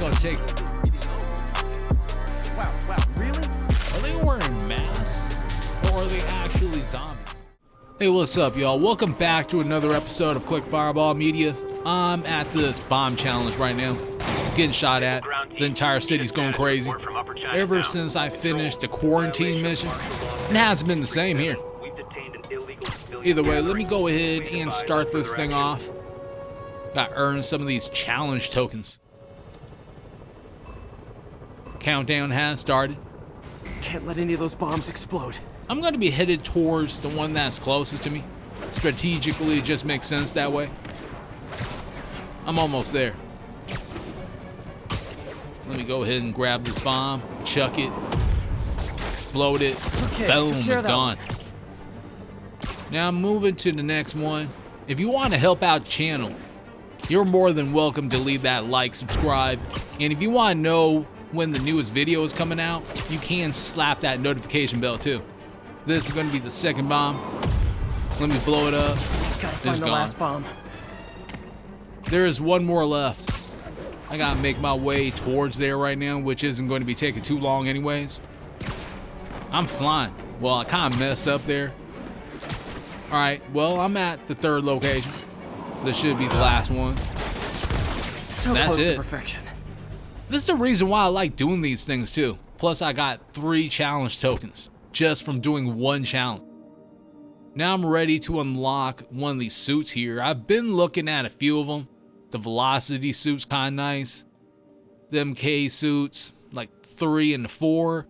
gonna take. Wow, really? Are they wearing masks? Or are they actually zombies? Hey, what's up, y'all? Welcome back to another episode of Click Fireball Media. I'm at this bomb challenge right now. Getting shot at. The entire city's going crazy. Ever since I finished the quarantine mission, it hasn't been the same here. Either way, let me go ahead and start this thing off. Got earned some of these challenge tokens. Countdown has started. Can't let any of those bombs explode. I'm going to be headed towards the one that's closest to me. Strategically, it just makes sense that way. I'm almost there. Let me go ahead and grab this bomb, chuck it, explode it, okay, boom, it's gone. Now I'm moving to the next one. If you want to help out the channel, you're more than welcome to leave that like, subscribe, and if you want to know when the newest video is coming out, you can slap that notification bell too. This is going to be the second bomb. Let me blow it up. Gotta find the last bomb. There is one more left. I gotta make my way towards there right now, which isn't going to be taking too long anyways. I'm flying. Well, I kind of messed up there. Alright, well, I'm at the third location. This should be the last one. So that's close it. To perfection. This is the reason why I like doing these things too. Plus, I got 3 challenge tokens just from doing one challenge. Now I'm ready to unlock one of these suits here. I've been looking at a few of them. The velocity suit's kind of nice. The MK suits, like 3 and 4,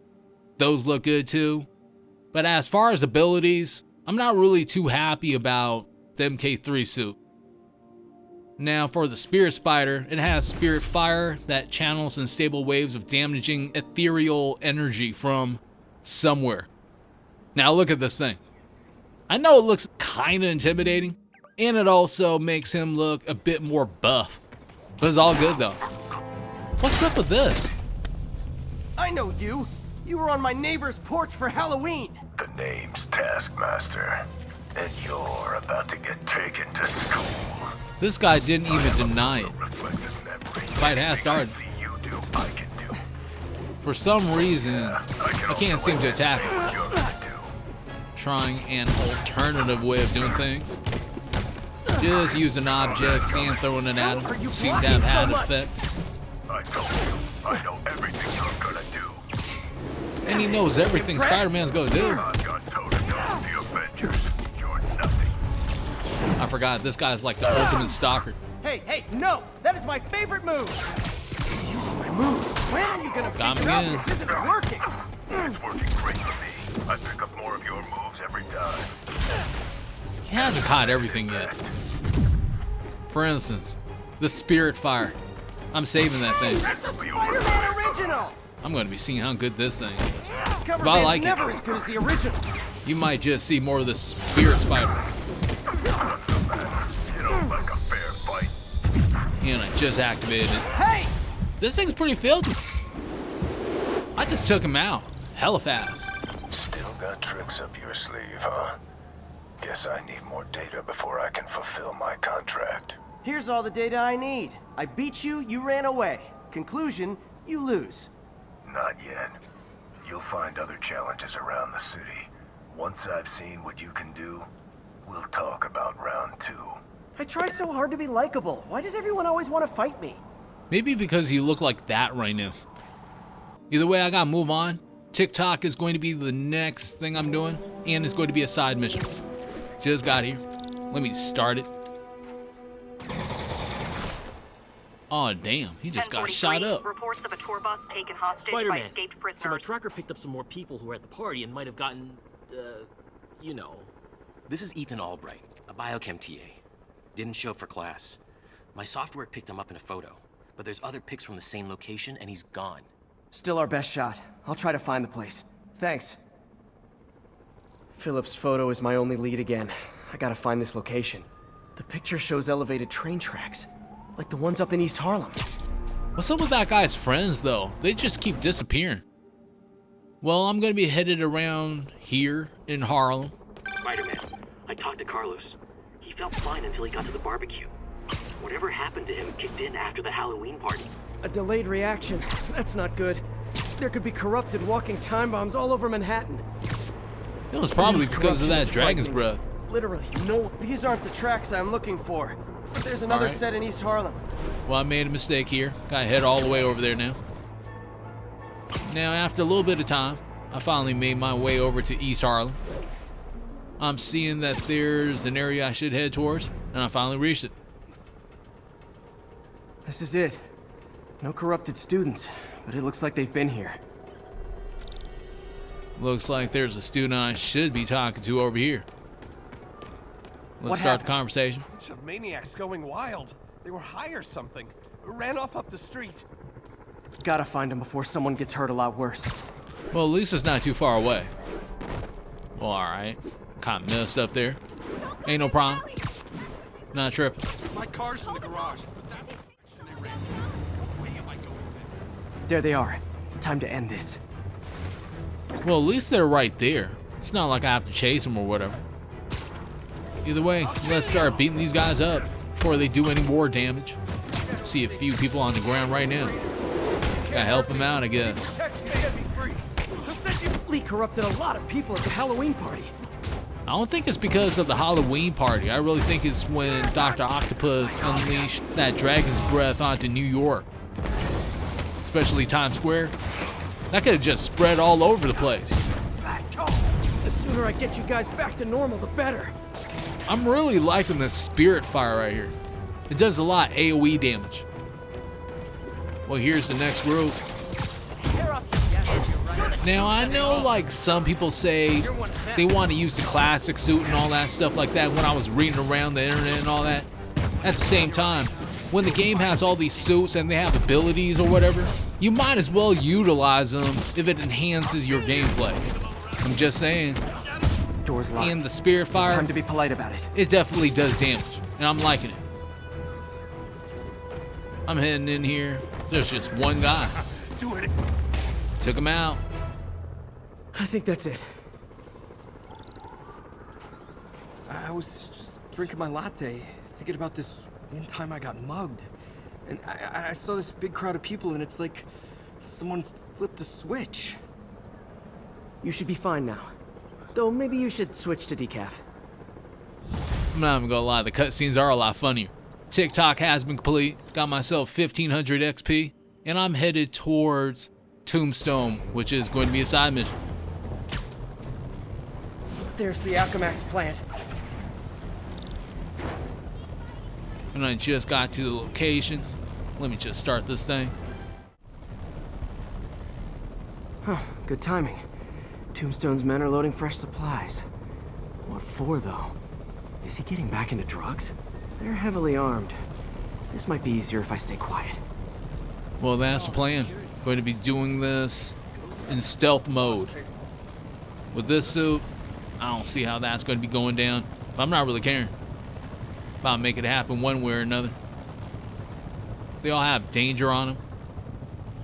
those look good too. But as far as abilities, I'm not really too happy about the MK3 suit. Now for the Spirit Spider, it has Spirit Fire that channels unstable waves of damaging ethereal energy from somewhere. Now look at this thing. I know it looks kind of intimidating, and it also makes him look a bit more buff. But it's all good though. What's up with this? I know you. You were on my neighbor's porch for Halloween. The name's Taskmaster, and you're about to get taken to school. This guy didn't even deny it. Fight has started. For some reason, I can't seem to attack him. Trying an alternative way of doing things. Just using objects and throwing it at him seems to have had an effect. I told you, I know everything you're gonna do. And he knows everything Spider-Man's gonna do. I forgot, this guy's like the ultimate stalker. Hey, no! That is my favorite move! Using my moves. When are you gonna figure out this isn't working? It's working great for me. I pick up more of your moves every time. He hasn't caught everything yet. For instance, the Spirit Fire. I'm saving that thing. That's a Spider-Man original! I'm going to be seeing how good this thing is. Cover If I like never it, as good as the original. you might just see more of the Spirit Spider. You don't like a fair fight. And I just activated it. Hey! This thing's pretty filthy. I just took him out. Hella fast. Still got tricks up your sleeve, huh? Guess I need more data before I can fulfill my contract. Here's all the data I need. I beat you, you ran away. Conclusion, you lose. Not yet. You'll find other challenges around the city. Once I've seen what you can do, we'll talk about round 2. I try so hard to be likable. Why does everyone always want to fight me? Maybe because you look like that right now. Either way, I gotta move on. TikTok is going to be the next thing I'm doing, and it's going to be a side mission. Just got here. Let me start it. Oh damn, he just got shot up. Reports of a tour bus taken hostage by Spider-Man. escaped So prisoners. my tracker picked up some more people who were at the party and might have gotten, you know. This is Ethan Albright, a biochem TA. Didn't show up for class. My software picked him up in a photo, but there's other pics from the same location and he's gone. Still our best shot. I'll try to find the place. Thanks. Philip's photo is my only lead again. I gotta find this location. The picture shows elevated train tracks, like the ones up in East Harlem. What's up with that guy's friends though? They just keep disappearing. Well, I'm gonna be headed around here in Harlem. Spider-Man, I talked to Carlos. He felt fine until he got to the barbecue. Whatever happened to him kicked in after the Halloween party. A delayed reaction. That's not good. There could be corrupted walking time bombs all over Manhattan. It was probably because of that dragon's breath. Literally, no. These aren't the tracks I'm looking for. But there's another Alright. set in East Harlem. Well, I made a mistake here. Gotta head all the way over there now. Now, after a little bit of time, I finally made my way over to East Harlem. I'm seeing that there's an area I should head towards, and I finally reached it. This is it. No corrupted students, but it looks like they've been here. Looks like there's a student I should be talking to over here. Let's What start happened? the conversation. Bunch of maniacs going wild. They were high or something. Ran off up the street. Gotta find them before someone gets hurt a lot worse. Well, at least it's not too far away. Well, alright. Kind of messed up there. Ain't no problem. Not tripping. My car's in the garage. But that direction they ran. What way am I going then? There they are. Time to end this. Well, at least they're right there. It's not like I have to chase them or whatever. Either way, let's start beating these guys up before they do any more damage. See a few people on the ground right now. Gotta help them out, I guess. Lee corrupted a lot of people at the Halloween party. I don't think it's because of the Halloween party. I really think it's when Dr. Octopus unleashed that dragon's breath onto New York. Especially Times Square. That could have just spread all over the place. The sooner I get you guys back to normal, the better. I'm really liking this spirit fire right here. It does a lot of AoE damage. Well, here's the next group. Now, I know like some people say they want to use the classic suit and all that stuff like that when I was reading around the internet and all that. At the same time, when the game has all these suits and they have abilities or whatever, you might as well utilize them if it enhances your gameplay. I'm just saying. Door's locked. And the spirit fire, Time to be polite about it. it definitely does damage, and I'm liking it. I'm heading in here. There's just one guy. Took him out. I think that's it. I was just drinking my latte, thinking about this one time I got mugged. And I saw this big crowd of people, and it's like someone flipped a switch. You should be fine now. Though maybe you should switch to decaf. I'm not even gonna lie, the cutscenes are a lot funnier. TikTok has been complete. Got myself 1500 XP, and I'm headed towards Tombstone, which is going to be a side mission. There's the Alchemax plant. And I just got to the location. Let me just start this thing. Huh, good timing. Tombstone's men are loading fresh supplies. What for, though? Is he getting back into drugs? They're heavily armed. This might be easier if I stay quiet. Well, that's the plan. Going to be doing this in stealth mode. With this suit, I don't see how that's going to be going down. But I'm not really caring. About to make it happen one way or another. They all have danger on them.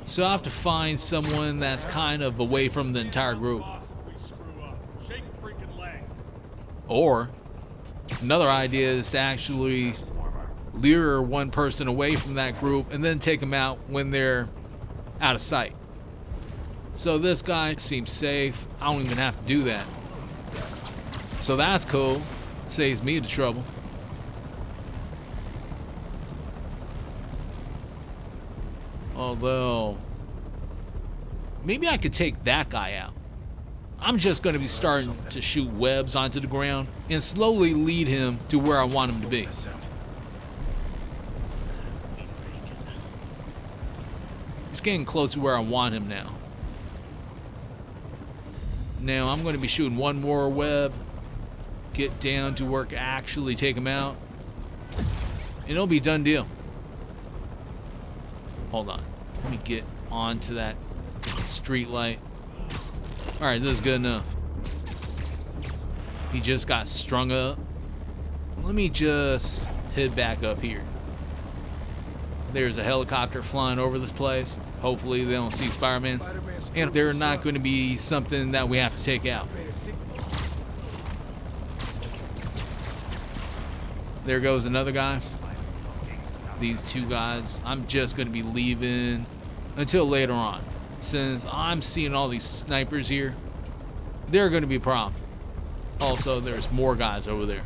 So I have to find someone that's kind of away from the entire group. Or, another idea is to actually lure one person away from that group and then take them out when they're out of sight. So this guy seems safe. I don't even have to do that. So that's cool. Saves me the trouble. Although, maybe I could take that guy out. I'm just going to be starting to shoot webs onto the ground and slowly lead him to where I want him to be. He's getting close to where I want him now. Now I'm going to be shooting one more web, get down to work, actually take him out, and it'll be done deal. Hold on, let me get onto that street light. All right, this is good enough. He just got strung up. Let me just head back up here. There's a helicopter flying over this place. Hopefully they don't see Spider-Man. And they're not going to be something that we have to take out. There goes another guy. these two guys. I'm just going to be leaving until later on. Since I'm seeing all these snipers here, they're going to be a problem. Also, there's more guys over there.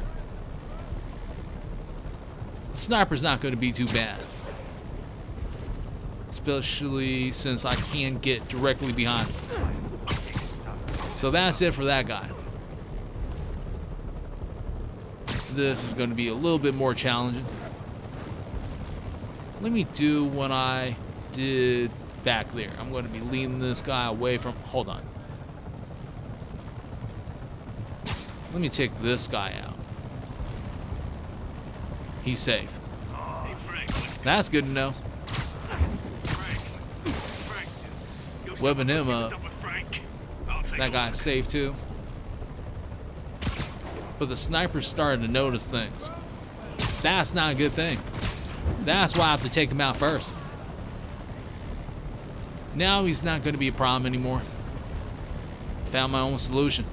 The sniper's not going to be too bad. Especially since I can get directly behind him. So that's it for that guy. This is going to be a little bit more challenging. Let me do what I did back there. I'm going to be leading this guy away from... Hold on. Let me take this guy out. He's safe. That's good to know. Webbing him up. That guy's safe too. But the sniper's starting to notice things. That's not a good thing. That's why I have to take him out first. Now he's not going to be a problem anymore. Found my own solution.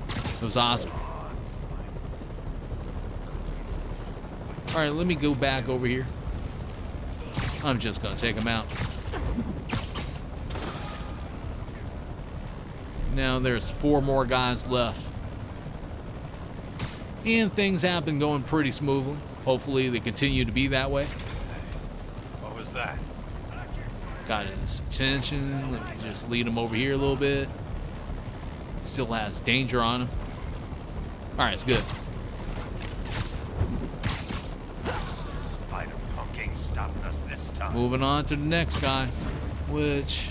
It was awesome. Alright, let me go back over here. I'm just going to take him out. Now there's 4 more guys left. And things have been going pretty smoothly. Hopefully they continue to be that way. What was that? Got his attention. Let me just lead him over here a little bit. Still has danger on him. Alright, it's good. Spider-Punk ain't stopping us this time. Moving on to the next guy, which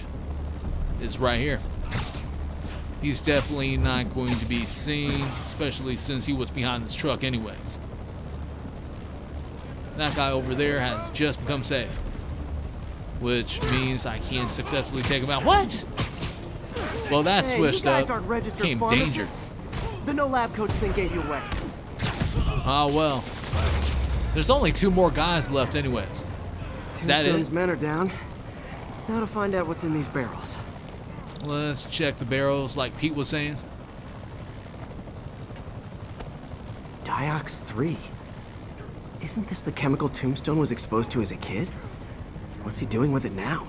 is right here. He's definitely not going to be seen, especially since he was behind this truck anyways. That guy over there has just become safe, which means I can successfully take him out. What? Well, that switched up. Came danger. The no lab coats thing gave you away. Oh, well. There's only 2 more guys left anyways. Is that Tombstone's it? men are down. Now to find out what's in these barrels. Let's check the barrels like Pete was saying. Diox 3. Isn't this the chemical Tombstone was exposed to as a kid? What's he doing with it now?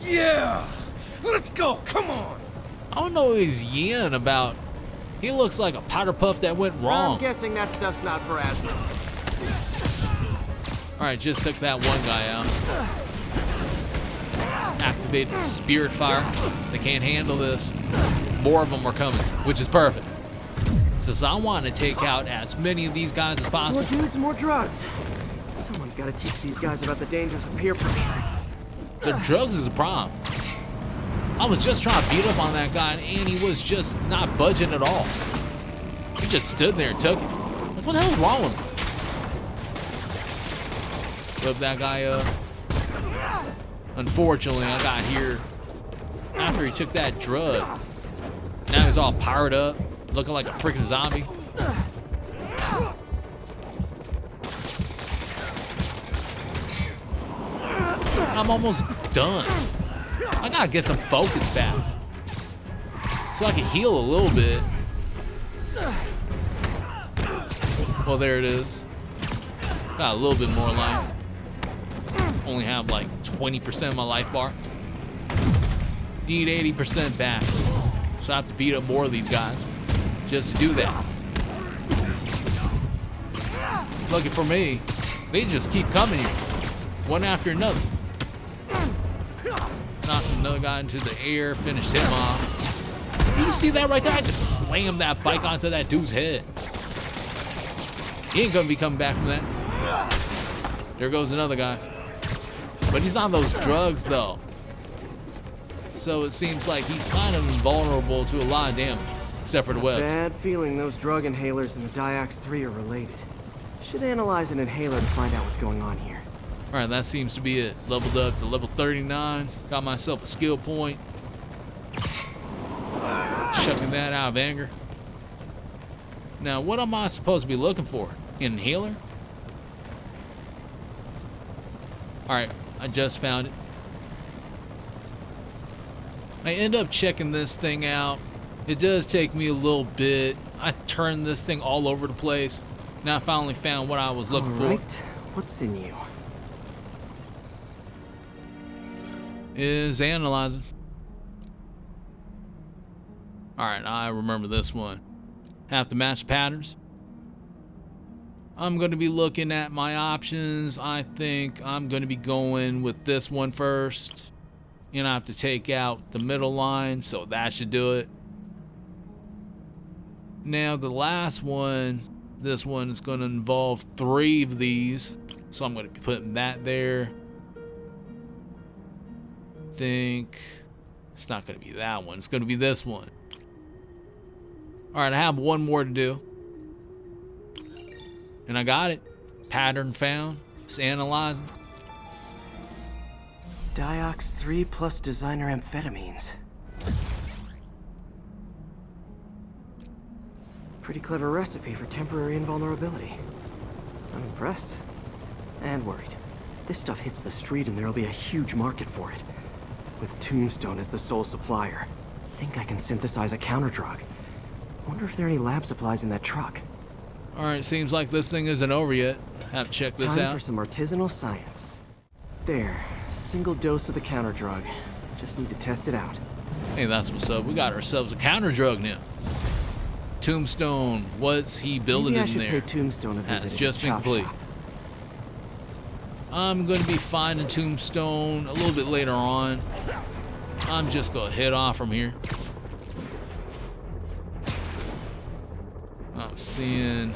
Yeah! Let's go! Come on! I don't know what he's yelling about. He looks like a powder puff that went I'm wrong. guessing that stuff's not for asthma. Alright, just took that one guy out. Activated spirit fire. They can't handle this. More of them are coming, which is perfect. Since I want to take out as many of these guys as More possible. dudes, more drugs. Someone's got to teach these guys about the dangers of peer pressure. The drugs is a problem. I was just trying to beat up on that guy, and he was just not budging at all. He just stood there and took it. Like, what the hell is wrong with him? Whip that guy up. Unfortunately, I got here after he took that drug. Now he's all powered up, looking like a freaking zombie. I'm almost done. I gotta get some focus back so I can heal a little bit. Well, there it is. Got a little bit more life. Only have like 20% of my life bar. Need 80% back. So I have to beat up more of these guys just to do that. Lucky for me, they just keep coming here, one after another. Knocked another guy into the air, finished him off. You see that right there? I just slammed that bike onto that dude's head. He ain't gonna be coming back from that. There goes another guy. But he's on those drugs though. So it seems like he's kind of invulnerable to a lot of damage, except for the webs. Bad feeling those drug inhalers and the Diox 3 are related. Should analyze an inhaler to find out what's going on here. Alright, that seems to be it. Leveled up to level 39. Got myself a skill point. Chucking that out of anger. Now, what am I supposed to be looking for? An inhaler? Alright, I just found it. I end up checking this thing out. It does take me a little bit. I turned this thing all over the place. Now I finally found what I was looking for. What's in you? Is analyzing. Alright, I remember this one. Have to match patterns. I'm going to be looking at my options. I think I'm going to be going with this one first. And I have to take out the middle line, so that should do it. Now the last one, this one is going to involve 3 of these. So I'm going to be putting that there. Think it's not going to be that one. It's going to be this one. Alright, I have one more to do. And I got it. Pattern found. It's analyzing. Diox 3 plus designer amphetamines. Pretty clever recipe for temporary invulnerability. I'm impressed. And worried. This stuff hits the street and there'll be a huge market for it. With Tombstone as the sole supplier. Think I can synthesize a counter-drug. Wonder if there are any lab supplies in that truck. Alright, seems like this thing isn't over yet. Have to check this Time out. for some artisanal science. There, single dose of the counter-drug. Just need to test it out. Hey, that's what's up. We got ourselves a counter-drug now. Tombstone, what's he building Maybe I in should there? pay Tombstone a visit That's at just his been chop complete. shop. I'm going to be finding Tombstone a little bit later on. I'm just going to head off from here. I'm seeing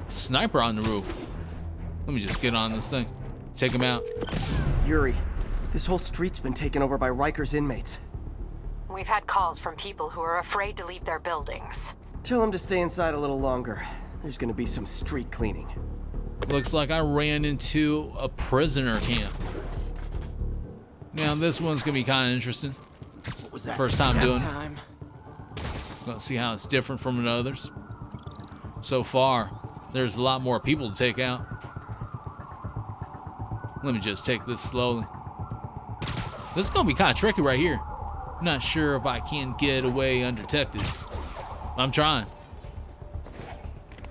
a sniper on the roof. Let me just get on this thing. Take him out. Yuri, this whole street's been taken over by Riker's inmates. We've had calls from people who are afraid to leave their buildings. Tell them to stay inside a little longer. There's gonna be some street cleaning. Looks like I ran into a prisoner camp. Now this one's gonna be kind of interesting. What was that? First time doing it. Time. Gonna see how it's different from the others. So far, there's a lot more people to take out. Let me just take this slowly. This is gonna be kind of tricky right here. I'm not sure if I can get away undetected. I'm trying.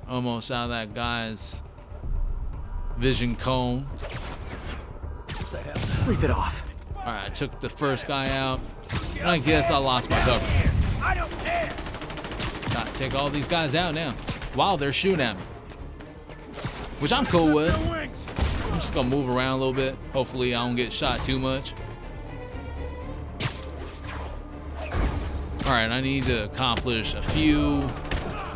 Almost out of that guy's vision cone. Sleep it off. Alright, I took the first guy out. And I guess I lost my cover. I don't care. Gotta take all these guys out now. Wow, they're shooting at me. Which I'm cool with. I'm just gonna move around a little bit. Hopefully I don't get shot too much. Alright, I need to accomplish a few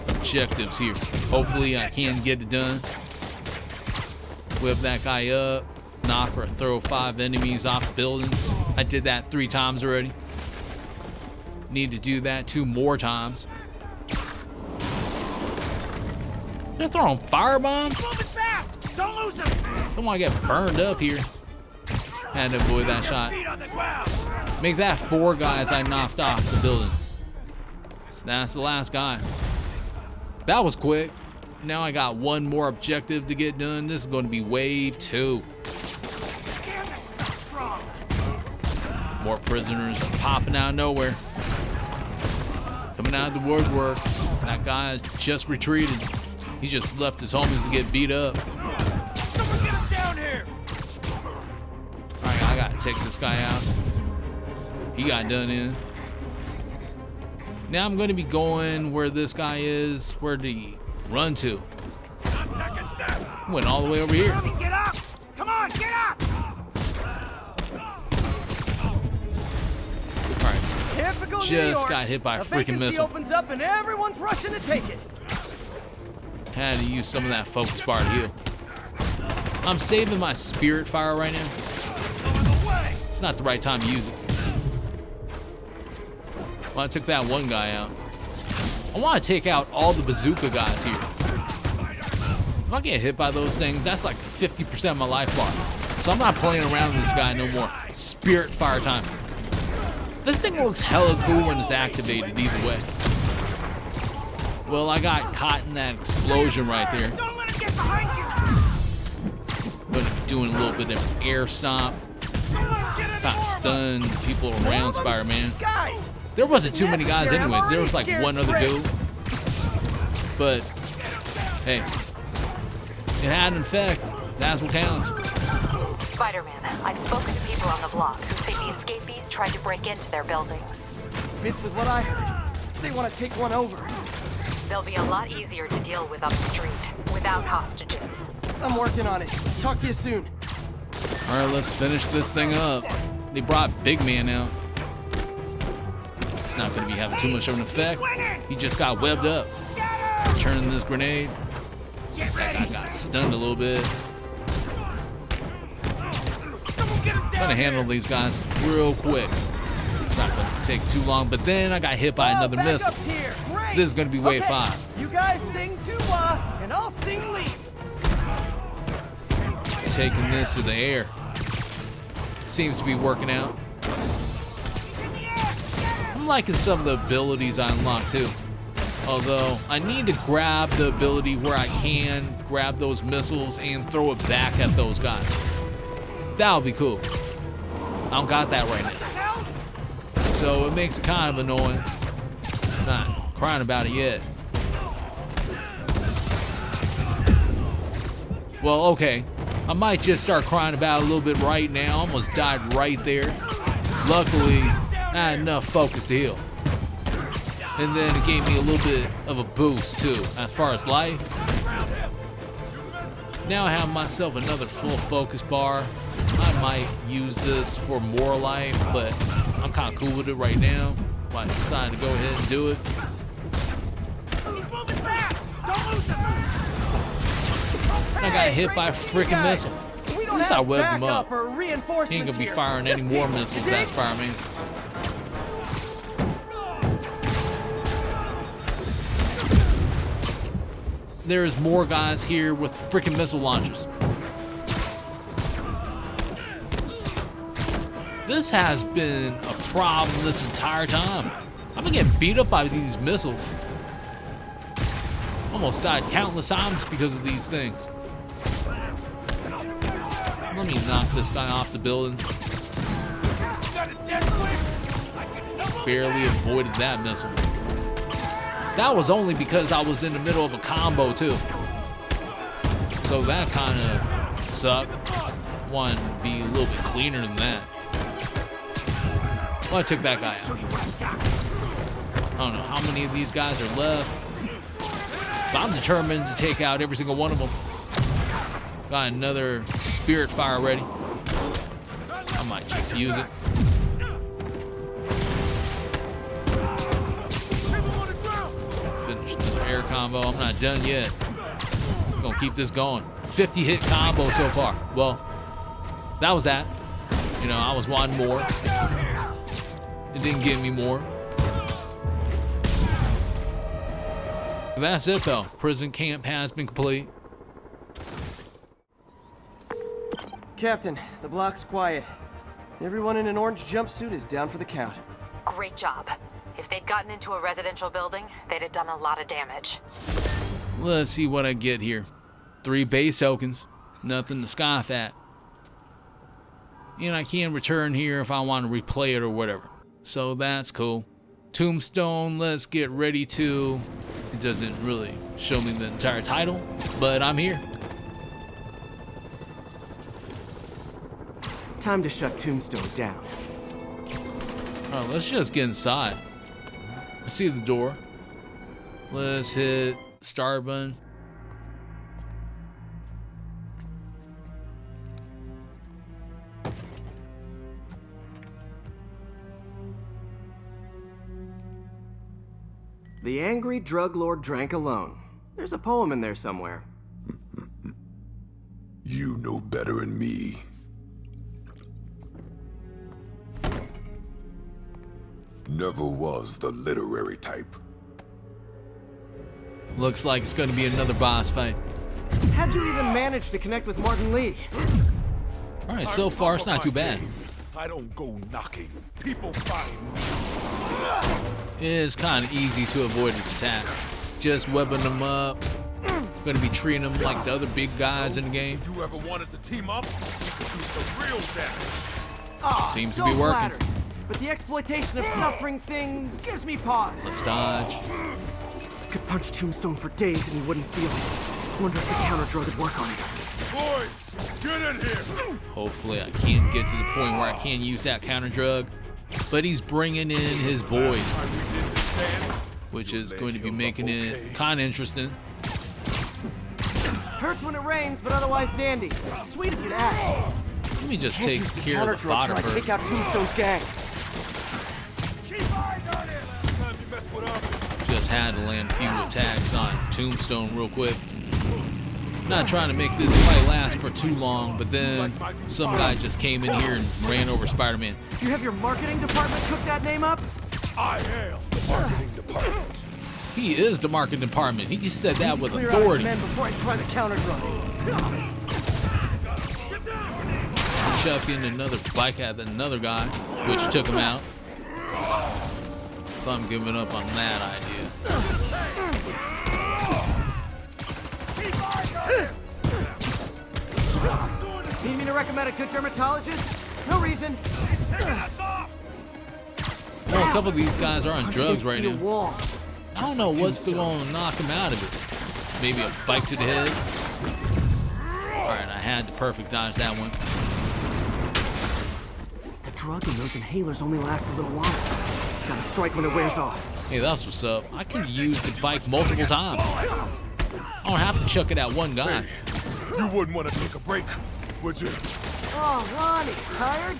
objectives here. Hopefully I can get it done. Whip that guy up. Knock or throw 5 enemies off the building. I did that 3 times already. Need to do that 2 more times. They're throwing firebombs? Don't lose him. Don't want to get burned up here. Had to avoid that shot. Feet on the ground. Make that 4 guys I knocked off the building. That's the last guy. That was quick. Now I got 1 more objective to get done. This is going to be wave 2. More prisoners are popping out of nowhere. Coming out of the woodworks. That guy just retreated. He just left his homies to get beat up. Someone get him down here. Alright, I gotta take this guy out. He got done in. Now I'm gonna be going where this guy is. Where did he run to? Went all the way over here. Get up. Come on, get up. Alright, Typical New just York. got hit by a freaking vacancy missile. opens up and everyone's rushing to take it. Had to use some of that focus bar to heal. I'm saving my spirit fire right now. It's not the right time to use it. Well, I took that 1 guy out. I want to take out all the bazooka guys here. If I get hit by those things, that's like 50% of my life bar. So I'm not playing around with this guy no more. Spirit fire time. This thing looks hella cool when it's activated either way. Well, I got caught in that explosion right there. Don't let him get behind you. But doing a little bit of air stomp. Don't let him get in kind of stunned people around Spider-Man. There wasn't too many guys anyways. There was like one other dude. But, hey, it had an effect. That's what counts. Spider-Man, I've spoken to people on the block who say the escapees tried to break into their buildings. Fits with what I heard. They want to take one over. They'll be a lot easier to deal with up the street, without hostages. I'm working on it. Talk to you soon. All right, let's finish this thing up. They brought Big Man out. It's not going to be having too much of an effect. He just got webbed up. Turning this grenade. That guy got stunned a little bit. Gotta handle these guys real quick. It's not going to take too long, but then I got hit by another missile. This is going to be wave 5. You guys sing tuba, and I'll sing lead. Taking this to the air. Seems to be working out. I'm liking some of the abilities I unlocked too. Although I need to grab the ability where I can grab those missiles and throw it back at those guys. That would be cool. I don't got that right now. So it makes it kind of annoying. I'm not crying about it yet. Well, okay. I might just start crying about it a little bit right now. Almost died right there. Luckily, I had enough focus to heal. And then it gave me a little bit of a boost too, as far as life. Now I have myself another full focus bar. I might use this for more life, but I'm kind of cool with it right now. So I decided to go ahead and do it. I got hit by a freaking missile. At least I webbed him up. He ain't gonna be firing any more missiles at Spider-Man. There's more guys here with freaking missile launchers. This has been a problem this entire time. I've been getting beat up by these missiles. Almost died countless times because of these things. Let me knock this guy off the building. Barely avoided that missile. That was only because I was in the middle of a combo too. So that kind of sucked. Wanted to be a little bit cleaner than that. Well, I took that guy out. I don't know how many of these guys are left. But I'm determined to take out every single one of them. Got another spirit fire ready. I might just use it. Finish another air combo. I'm not done yet. Gonna keep this going. 50 hit combo so far. Well, that was that. You know, I was wanting more. It didn't give me more. That's it though. Prison camp has been complete. Captain, the block's quiet. Everyone in an orange jumpsuit is down for the count. Great job. If they'd gotten into a residential building, they'd have done a lot of damage. Let's see what I get here. 3 base tokens. Nothing to scoff at. And I can return here if I want to replay it or whatever. So that's cool. Tombstone, let's get ready to... It doesn't really show me the entire title, but I'm here. Time to shut Tombstone down. Alright, let's just get inside. I see the door. Let's hit start button. The angry drug lord drank alone. There's a poem in there somewhere. You know better than me. Never was the literary type. Looks like it's going to be another boss fight. How'd you even manage to connect with Martin Lee? Alright, so far it's not too bad. I don't go knocking. People find me. It's kind of easy to avoid his attacks. Just webbing them up. Gonna be treating them like the other big guys in the game. You ever wanted to team up? We could do some real damage. Seems to so be working. flattered. But the exploitation of suffering thing gives me pause. Let's dodge. Could punch Tombstone for days and he wouldn't feel it. Wonder if the counter drug would work on it. Boys, get in here. Hopefully I can get to the point where I can use that counter drug. But he's bringing in his boys, which is going to be making it kind of interesting. Hurts when it rains, but otherwise dandy. Sweet of you to ask. Let me just Can't take use the care of the counter drug fodder till I take first. out Tombstone's gang. Keep eyes on him. Time you mess with us. Just had to land a few attacks on Tombstone real quick. Not trying to make this fight last for too long, but then some guy just came in here and ran over Spider-Man. You have your marketing department cook that name up? I am the marketing department. He is the marketing department. He just said that with Clear out his authority. men before I try the counter drug. Chucking another bike at another guy, which took him out. So I'm giving up on that idea. Need me to recommend a good dermatologist? No reason. Well, a couple of these guys are on drugs right now. Wall. I don't know what's going to knock him out of it. Maybe a bike to the head. Alright, I had to perfect dodge that one. The drug in those inhalers only lasts a little while. Gotta strike when it wears off. Hey, that's what's up. I can use the bike multiple times. I don't have to chuck it at one guy. You wouldn't want to take a break, would you? Oh, Ronnie, tired?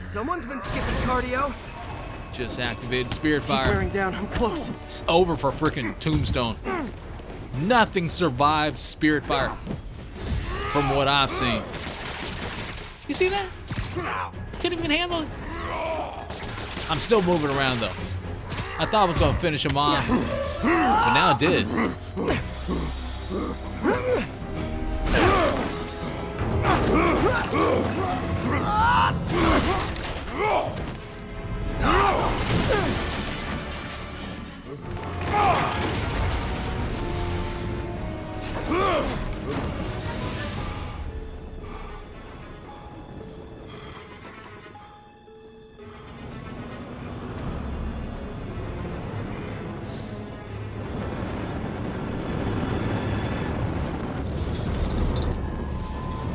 Someone's been skipping cardio. Just activated Spirit He's Fire. wearing down. I'm close. It's over for freaking Tombstone. Nothing survives Spirit Fire, from what I've seen. You see that? You couldn't even handle it. I'm still moving around though. I thought I was gonna finish him off, but now it did.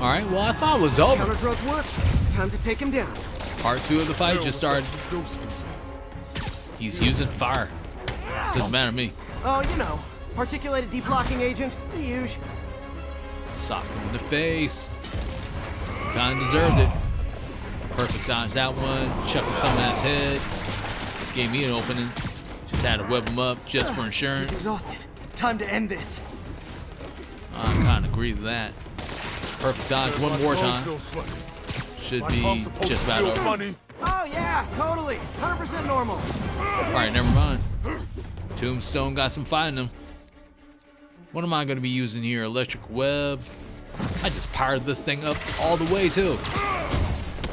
All right, well, I thought it was over. Counter drug work. Time to take him down. Part 2 of the fight just started. He's using fire. Doesn't matter to me. Oh, you know, particulated deblocking agent, the usual. Socked him in the face. Kinda deserved it. Perfect dodge that one. Chucking some at his head. Gave me an opening. Just had to whip him up just for He's insurance. exhausted. Time to end this. I kinda agree with that. Perfect dodge one more time. Should be just about over. Oh yeah, totally. 100% normal. Alright, never mind. Tombstone got some fight in him. What am I going to be using here? Electric web. I just powered this thing up all the way too.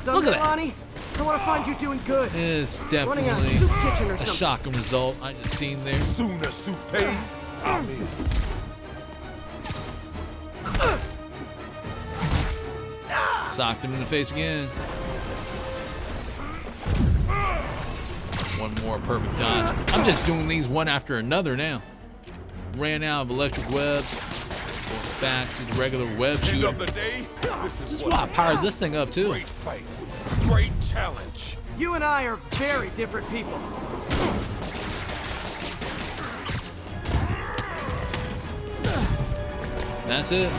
Someday, that. Lonnie, I want to find you doing good. It's Running a definitely soup kitchen or a something. shocking result I just seen there. Soon as soup pays, I'm in. Socked him in the face again. One more perfect dodge. I'm just doing these one after another now. Ran out of electric webs. Going back to the regular web End shooter. of the day, this This is is why I powered this thing up too. Great fight, great challenge. You and I are very different people. That's it.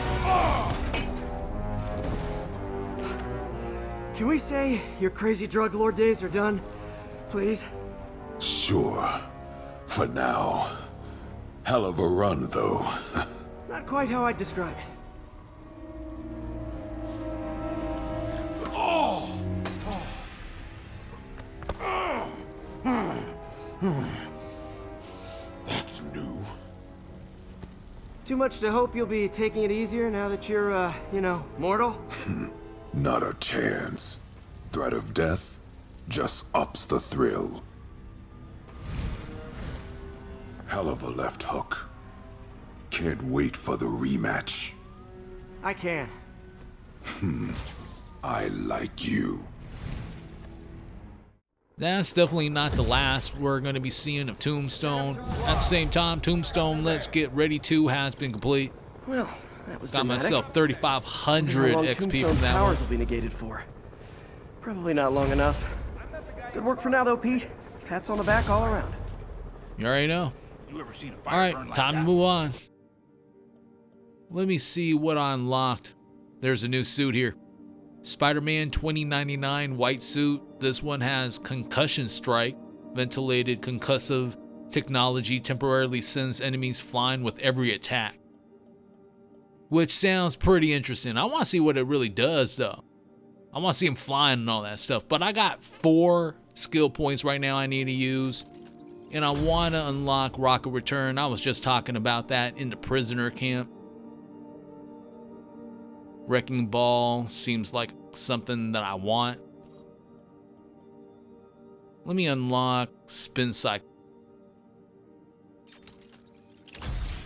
Can we say your crazy drug lord days are done? Please? Sure. For now. Hell of a run, though. Not quite how I'd describe it. That's new. Too much to hope you'll be taking it easier now that you're, you know, mortal? Not a chance. Threat of death just ups the thrill. Hell of a left hook. Can't wait for the rematch. I can. I like you. That's definitely not the last we're going to be seeing of Tombstone. At the same time, Tombstone Let's Get Ready 2 has been complete. Well, that was Got dramatic. myself 3,500 How long XP from Tombstone's that powers one. will be negated for. Probably not long enough. Good work for now, though, Pete. Pats on the back all around. You already know. You ever seen a fire Alright, burn like time to that? move on. Let me see what I unlocked. There's a new suit here. Spider-Man 2099 white suit. This one has concussion strike. Ventilated concussive technology temporarily sends enemies flying with every attack. Which sounds pretty interesting. I want to see what it really does though. I want to see him flying and all that stuff. But I got 4 skill points right now I need to use. And I want to unlock Rocket Return. I was just talking about that in the prisoner camp. Wrecking Ball seems like something that I want. Let me unlock Spin Cycle.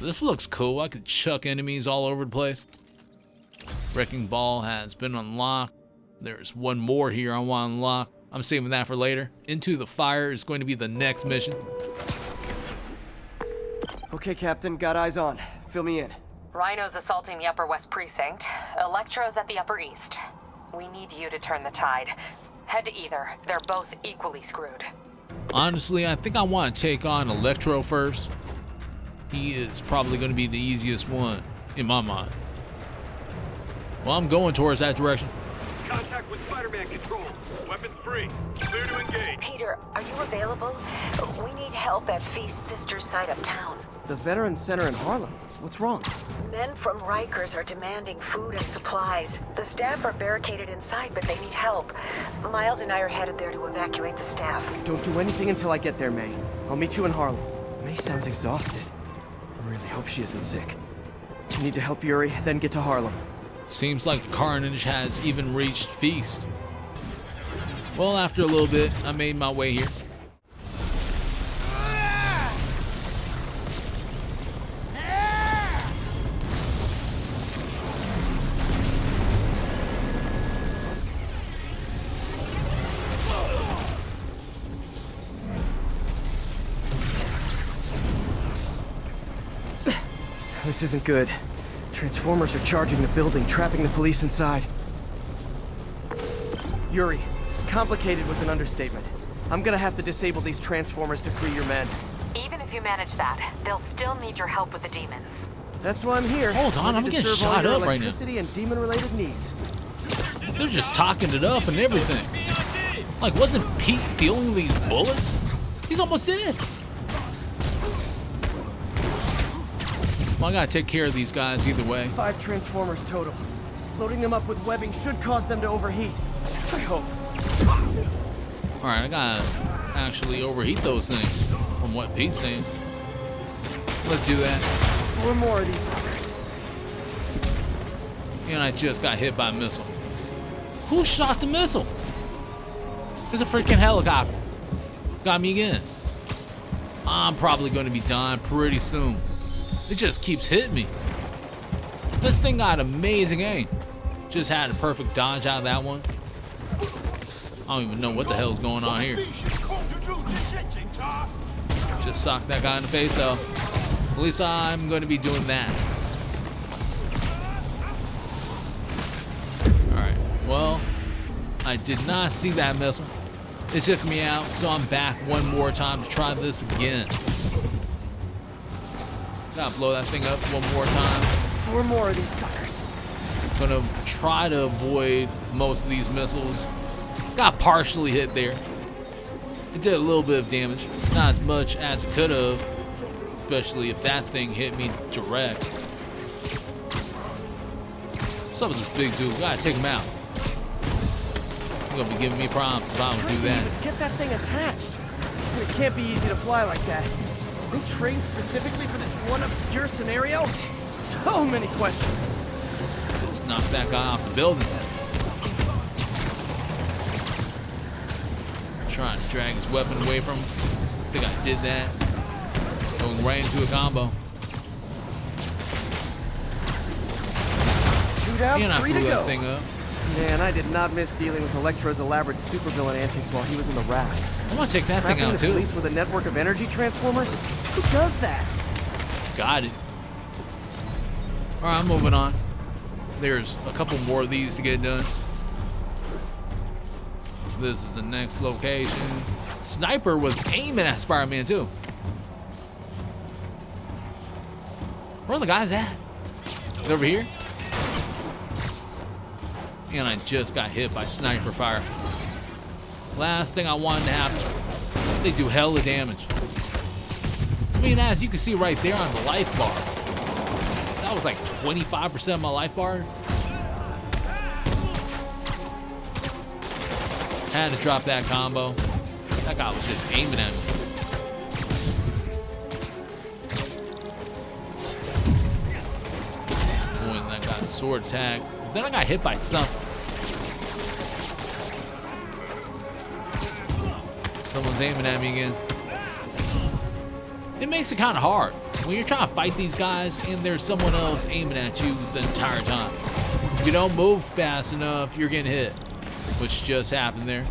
This looks cool. I could chuck enemies all over the place. Wrecking Ball has been unlocked. There's one more here I want to unlock. I'm saving that for later. Into the Fire is going to be the next mission. Okay, Captain, got eyes on. Fill me in. Rhino's assaulting the Upper West Precinct. Electro's at the Upper East. We need you to turn the tide. Head to either. They're both equally screwed. Honestly, I think I want to take on Electro first. He is probably going to be the easiest one in my mind. Well, I'm going towards that direction. Contact with Spider-Man control. Weapons free. Clear to engage. Peter, are you available? We need help at Feast's sister's side of town. The Veterans Center in Harlem. What's wrong? Men from Rikers are demanding food and supplies. The staff are barricaded inside, but they need help. Miles and I are headed there to evacuate the staff. Don't do anything until I get there, May. I'll meet you in Harlem. May sounds exhausted. I really hope she isn't sick. I need to help Yuri, then get to Harlem. Seems like carnage has even reached Feast. Well, after a little bit, I made my way here. This isn't good. Transformers are charging the building, trapping the police inside. Yuri, complicated was an understatement. I'm gonna have to disable these transformers to free your men. Even if you manage that, they'll still need your help with the demons. That's why I'm here. Hold on, I'm ready to getting serve all shot your up right now. electricity and demon-related needs. They're just talking it up and everything. Like, wasn't Pete feeling these bullets? He's almost dead. Well, I gotta take care of these guys either way. 5 transformers total. Loading them up with webbing should cause them to overheat. I hope. Alright, I gotta actually overheat those things, from what Pete's saying. Let's do that. 4 more of these suckers. And I just got hit by a missile. Who shot the missile? It's a freaking helicopter. Got me again. I'm probably gonna be dying pretty soon. It just keeps hitting me. This thing got amazing aim. Just had a perfect dodge out of that one. I don't even know what the hell's going on here. Just socked that guy in the face though. At least I'm going to be doing that. Alright, well, I did not see that missile. It took me out, so I'm back one more time to try this again. Gotta blow that thing up one more time. 4 more of these suckers. Gonna try to avoid most of these missiles. Got partially hit there. It did a little bit of damage. Not as much as it could have. Especially if that thing hit me direct. What's up with this big dude? We gotta take him out. You're gonna be giving me problems if I don't do that. Get that thing attached. It can't be easy to fly like that. They trained specifically for this one obscure scenario? So many questions. Just knock that guy off the building. Trying to drag his weapon away from him. I think I did that. Going right into a combo. Shoot out, And I 3 blew to that go. thing up. Man, I did not miss dealing with Electro's elaborate supervillain antics while he was in the raft. I want to take that thing Trapping out the too. police with a network of energy transformers? Who does that? Got it. All right, I'm moving on. There's a couple more of these to get done. This is the next location. Sniper was aiming at Spider-Man too. Where are the guys at? Over here? And I just got hit by sniper fire. Last thing I wanted to happen. They do hella damage. I mean, as you can see right there on the life bar, that was like 25% of my life bar. Had to drop that combo. That guy was just aiming at me. When that got sword attack. Then I got hit by something. Someone's aiming at me again. It makes it kind of hard when you're trying to fight these guys and there's someone else aiming at you the entire time. If you don't move fast enough, you're getting hit, which just happened there.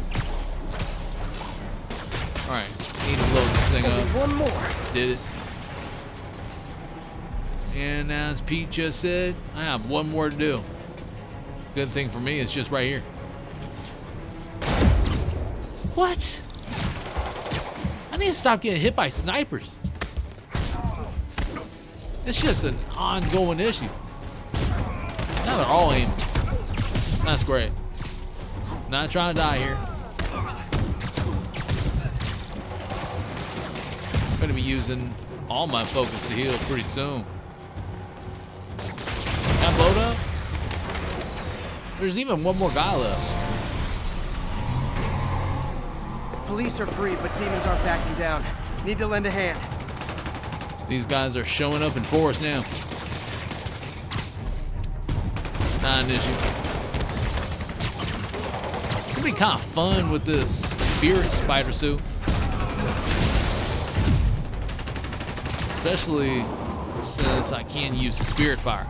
All right, need to load this thing up. One more. Did it. And as Pete just said, I have one more to do. Good thing for me, it's just right here. What? I need to stop getting hit by snipers. It's just an ongoing issue. Now they're all aiming. That's great. Not trying to die here. I'm gonna be using all my focus to heal pretty soon. Got load up? There's even one more guy left. Police are free, but demons aren't backing down. Need to lend a hand. These guys are showing up in force now. Not an issue. It's gonna be kind of fun with this spirit spider suit. Especially since I can use the spirit fire.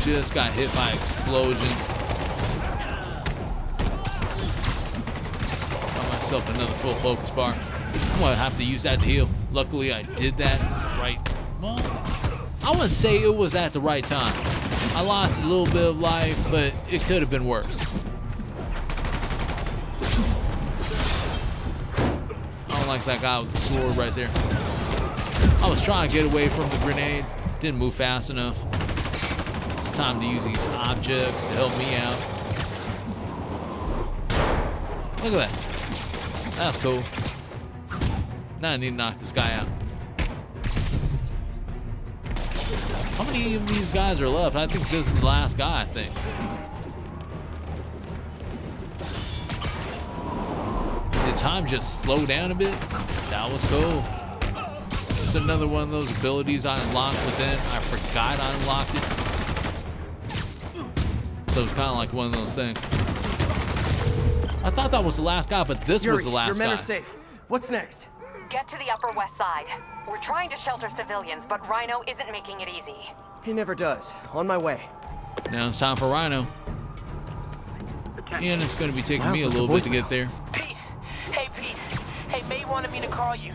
Just got hit by explosion. Got myself another full focus bar. I'm gonna have to use that to heal. Luckily I did that right. Well, I wouldn't say it was at the right time. I lost a little bit of life, but it could have been worse. I don't like that guy with the sword right there. I was trying to get away from the grenade. Didn't move fast enough. Time to use these objects to help me out. Look at that. That's cool. Now I need to knock this guy out. How many of these guys are left? I think this is the last guy, I think. Did time just slow down a bit? That was cool. It's another one of those abilities I unlocked within. I forgot I unlocked it. So it's kind of like one of those things. I thought that was the last guy, but this was the last guy. Your men are safe. What's next? Get to the Upper West Side. We're trying to shelter civilians, but Rhino isn't making it easy. He never does. On my way. Now it's time for Rhino. And it's going to be taking me a little bit to get there. Pete! Hey, Pete. Hey, May wanted me to call you.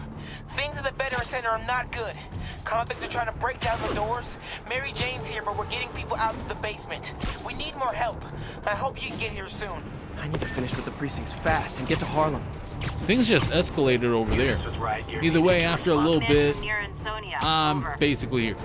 Things at the Veteran Center are not good. Convicts are trying to break down the doors. Mary Jane's here, but we're getting people out of the basement. We need more help. I hope you can get here soon. I need to finish with the precincts fast and get to Harlem. Things just escalated over there. Either way, after a little bit, I'm basically here.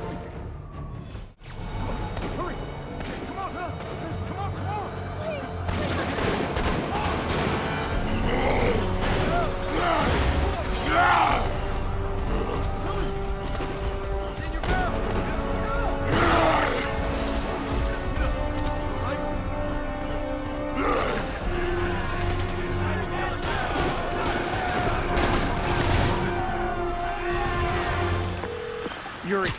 Yuri,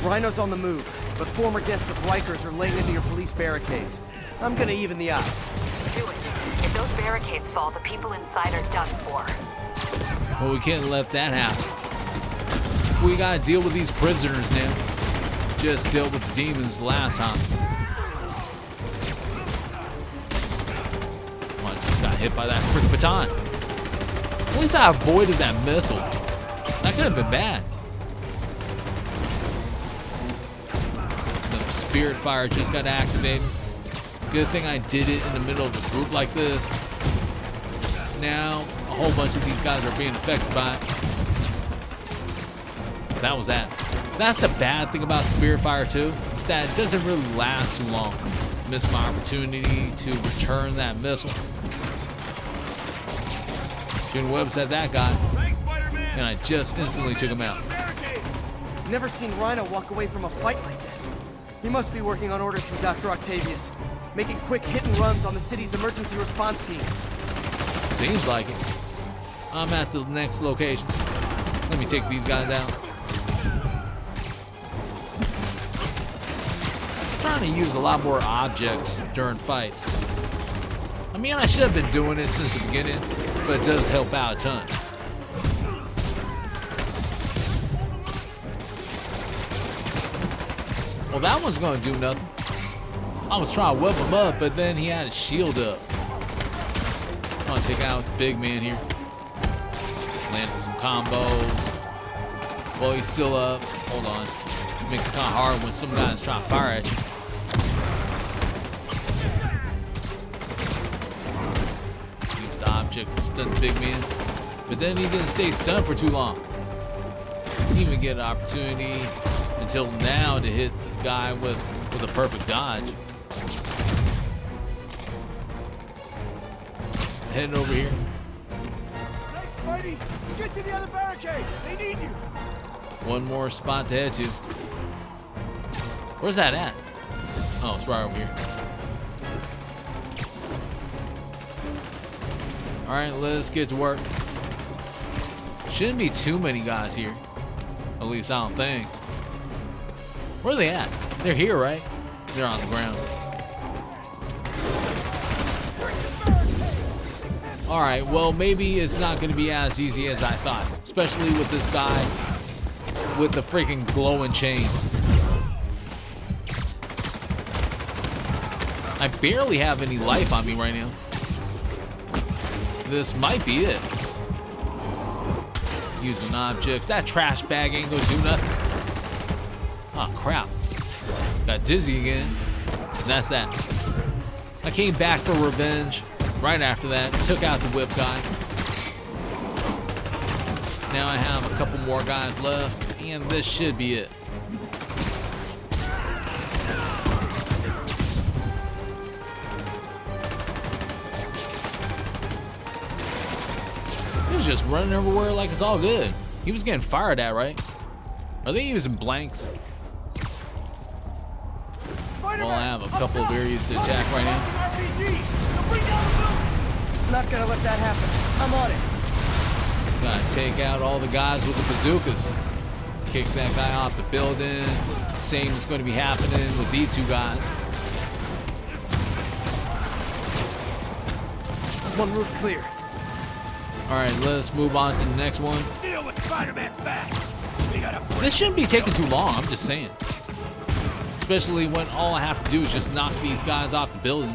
Rhino's on the move, but former guests of Rikers are laying into your police barricades. I'm gonna even the odds. Do it. If those barricades fall, the people inside are done for. Well, we can't let that happen. We gotta deal with these prisoners now. Just dealt with the demons last time. hit by that frick baton. At least I avoided that missile. That could have been bad. The spirit fire just got activated. Good thing I did it in the middle of a group like this. Now, a whole bunch of these guys are being affected by it. That was that. That's the bad thing about spirit fire too, is that it doesn't really last too long. Missed my opportunity to return that missile. Shooting webs at that guy, and I just instantly took him out. Never seen Rhino walk away from a fight like this. He must be working on orders from Dr. Octavius, making quick hit and runs on the city's emergency response team. Seems like it. I'm at the next location. Let me take these guys out. I'm starting to use a lot more objects during fights. I mean, I should have been doing it since the beginning, but it does help out a ton. Well, that one's gonna do nothing. I was trying to whip him up, but then he had his shield up. I'm gonna take out the big man here. Landing some combos. Well, he's still up. Hold on. It makes it kind of hard when some guy's trying to fire at you. Use the object to stun the big man. But then he didn't stay stunned for too long. Didn't even get an opportunity until now to hit the guy with a perfect dodge. Heading over here. Spidey, get to the other barricade. They need you. One more spot to head to. Where's that at? Oh, it's right over here. All right, let's get to work. Shouldn't be too many guys here. At least I don't think. Where are they at? They're here, right? They're on the ground. All right, well, maybe it's not going to be as easy as I thought, especially with this guy with the freaking glowing chains. I barely have any life on me right now. This might be it. Using objects. That trash bag ain't gonna do nothing. Oh, crap. Got dizzy again. And that's that. I came back for revenge. Right after that, took out the whip guy. Now I have a couple more guys left, and this should be it. He was just running everywhere like it's all good. He was getting fired at, right? Are they using blanks? Well, I have a couple of areas to attack right now. Not gonna let that happen. I'm on it. Gotta take out all the guys with the bazookas. Kick that guy off the building. Same is going to be happening with these two guys. One roof clear. All right, let's move on to the next one. Deal with Spider-Man's back. We gotta This shouldn't be taking too long, I'm just saying. Especially when all I have to do is just knock these guys off the building.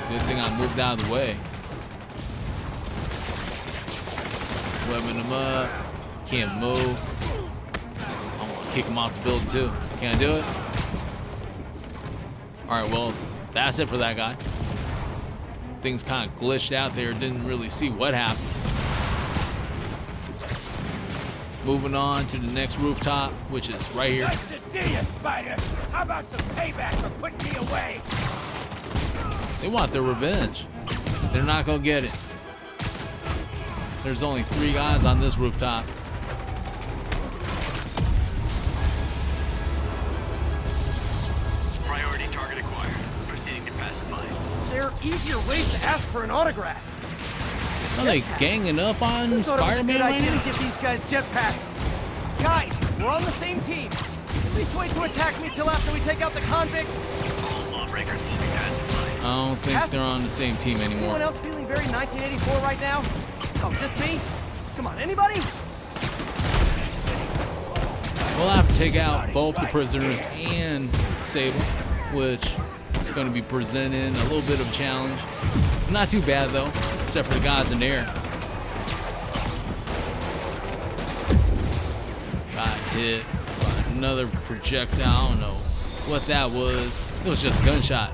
Good thing I moved out of the way. Webbing them up. Can't move. I want to kick him off the building too. Can I do it? Alright, well, that's it for that guy. Things kind of glitched out there. Didn't really see what happened. Moving on to the next rooftop, which is right here. Nice to see you, Spider. How about some payback for putting me away? They want their revenge. They're not gonna get it. There's only 3 guys on this rooftop. Priority target acquired. Proceeding to pacify. There are easier ways to ask for an autograph. Are they ganging up on Spider-Man right now? To give these guys jetpacks. Guys, we're on the same team. At least wait to attack me till after we take out the convicts. All lawbreakers will be pacified. I don't think they're on the same team anymore. Anyone else feeling very 1984 right now? Oh, just me? Come on, anybody? We'll have to take out both the prisoners and Sable, which it's going to be presenting a little bit of a challenge. Not too bad though, except for the guys in there. Got hit by another projectile. I don't know what that was. It was just a gunshot.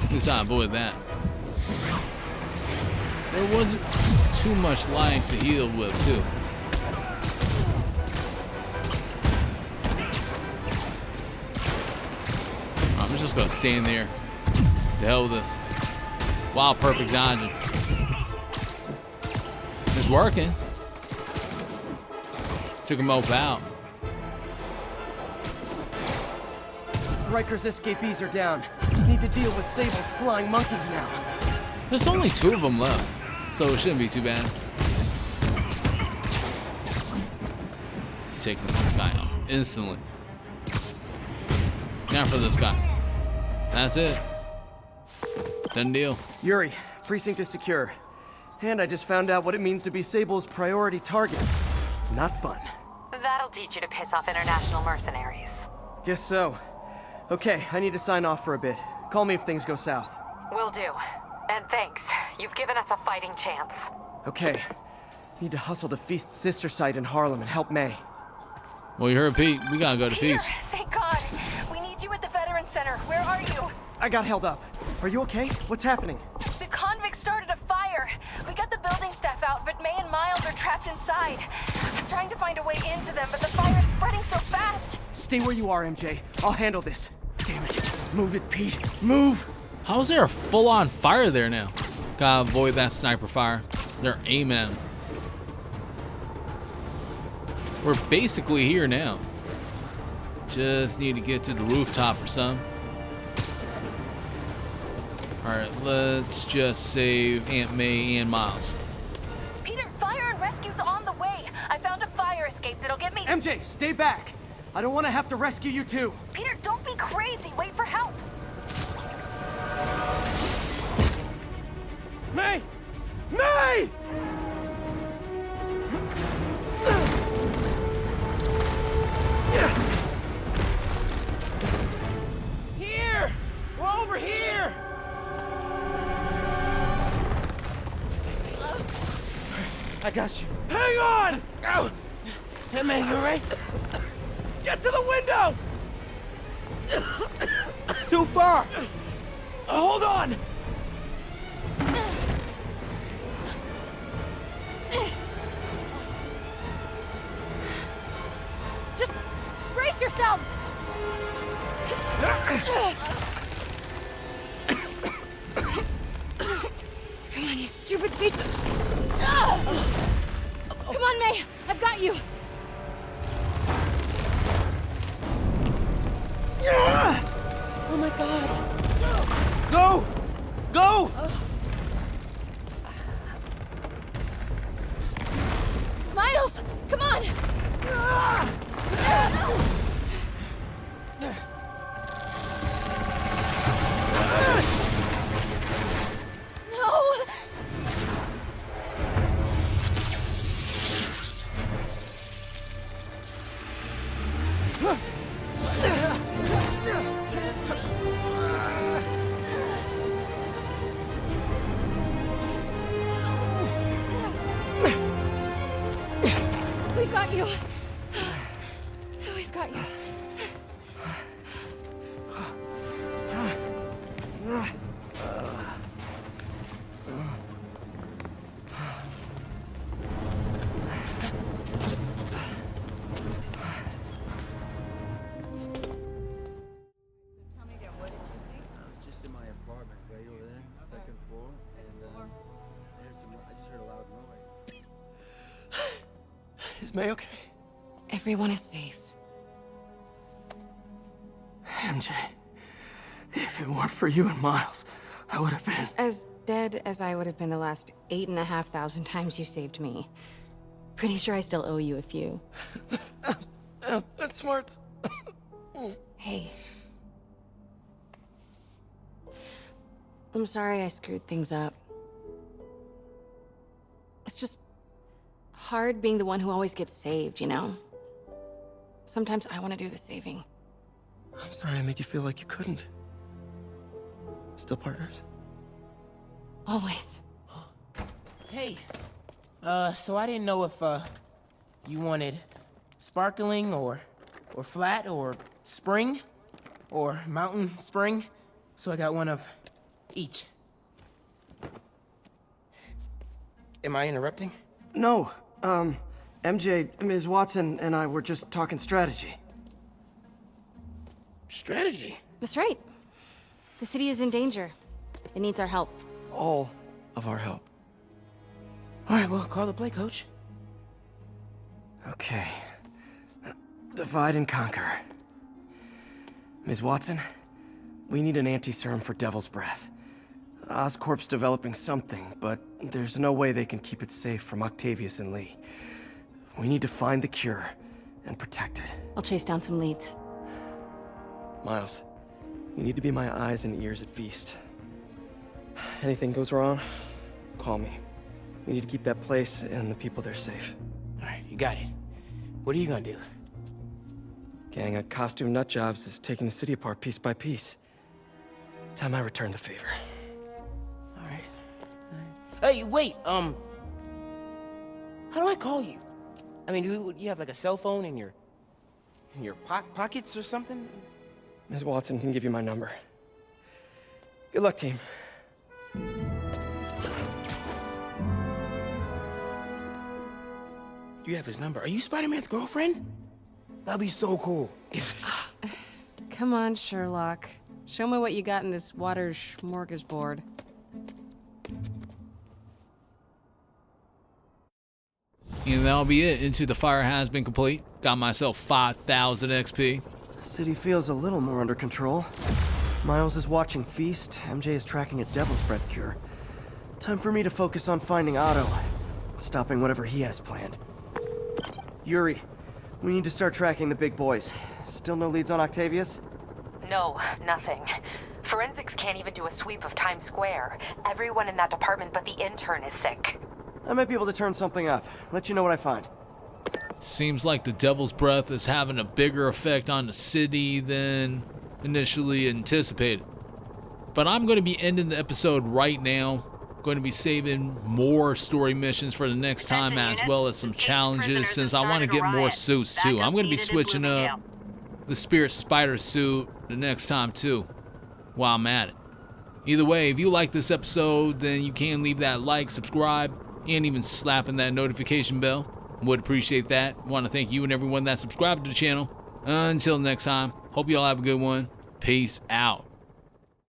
At least I avoided that. There wasn't too much life to heal with, too. I'm just gonna stand there. The hell with this. Wow, perfect dodging. It's working. Took him both out. Riker's escapees are down. Need to deal with Sable's flying monkeys now. There's only 2 of them left, so it shouldn't be too bad. Taking this guy out instantly. Now for this guy. That's it. Done deal. Yuri, precinct is secure. And I just found out what it means to be Sable's priority target. Not fun. That'll teach you to piss off international mercenaries. Guess so. Okay, I need to sign off for a bit. Call me if things go south. Will do. And thanks. You've given us a fighting chance. Okay. Need to hustle to Feast's sister site in Harlem and help May. Well, you heard Pete. We gotta go to Peter, Feast. thank God. We need you at the Veteran Center. Where are you? I got held up. Are you okay? What's happening? The convicts started a fire. We got the building staff out, but May and Miles are trapped inside. I'm trying to find a way into them, but the fire's spreading so fast. Stay where you are, MJ. I'll handle this. Damn it. Move it, Pete. Move! How is there a full-on fire there now? Gotta avoid that sniper fire. They're aiming. We're basically here now. Just need to get to the rooftop or something. Alright, let's just save Aunt May and Miles. Peter, fire and rescue's on the way. I found a fire escape that'll get me... MJ, stay back! I don't want to have to rescue you too. Peter, don't be crazy. Wait for help. May! May! Here! We're over here! I got you. Hang on! Oh! Hey, man, you alright? Get to the window! It's too far! Hold on! Just brace yourselves! Come on, you stupid piece of... Come on, May! I've got you! Oh my God! Go! Go! Miles! Come on! No! We've got you. We've got you. Just in my apartment, right over there, second floor, and I just heard a loud noise. Is May okay? Everyone is safe. MJ, if it weren't for you and Miles, I would have been... As dead as I would have been the last 8,500 times you saved me. Pretty sure I still owe you a few. That's smart. Hey. I'm sorry I screwed things up. It's just hard being the one who always gets saved, you know? Sometimes I want to do the saving. I'm sorry I made you feel like you couldn't. Still partners? Always. Hey, so I didn't know if, you wanted sparkling or flat or spring or mountain spring, so I got one of each. Am I interrupting? No, MJ, Ms. Watson, and I were just talking strategy. Strategy? That's right. The city is in danger. It needs our help. All of our help. All right, well, call the play, coach. Okay. Divide and conquer. Ms. Watson, we need an anti-serum for Devil's Breath. Oscorp's developing something, but there's no way they can keep it safe from Octavius and Lee. We need to find the cure and protect it. I'll chase down some leads. Miles, you need to be my eyes and ears at Feast. Anything goes wrong, call me. We need to keep that place and the people there safe. All right, you got it. What are you gonna do? Gang of costume nut jobs is taking the city apart piece by piece. Time I return the favor. All right. Hey, wait, how do I call you? I mean, do you have like a cell phone in your pockets or something? Ms. Watson can give you my number. Good luck, team. You have his number. Are you Spider-Man's girlfriend? That'd be so cool. Come on, Sherlock. Show me what you got in this water smorgasbord. And that'll be it. Into the Fire has been complete. Got myself 5,000 XP. The city feels a little more under control. Miles is watching Feast. MJ is tracking a Devil's Breath cure. Time for me to focus on finding Otto. Stopping whatever he has planned. Yuri, we need to start tracking the big boys. Still no leads on Octavius? No, nothing. Forensics can't even do a sweep of Times Square. Everyone in that department but the intern is sick. I might be able to turn something up. Let you know what I find. Seems like the Devil's Breath is having a bigger effect on the city than initially anticipated. But I'm going to be ending the episode right now. Going to be saving more story missions for the next time, as well as some challenges, since I want to get more suits too. I'm going to be switching up the Spirit Spider suit the next time too, while I'm at it. Either way, if you like this episode, then you can leave that like, subscribe, and even slapping that notification bell. Would appreciate that. Want to thank you and everyone that subscribed to the channel. Until next time, hope you all have a good one. Peace out.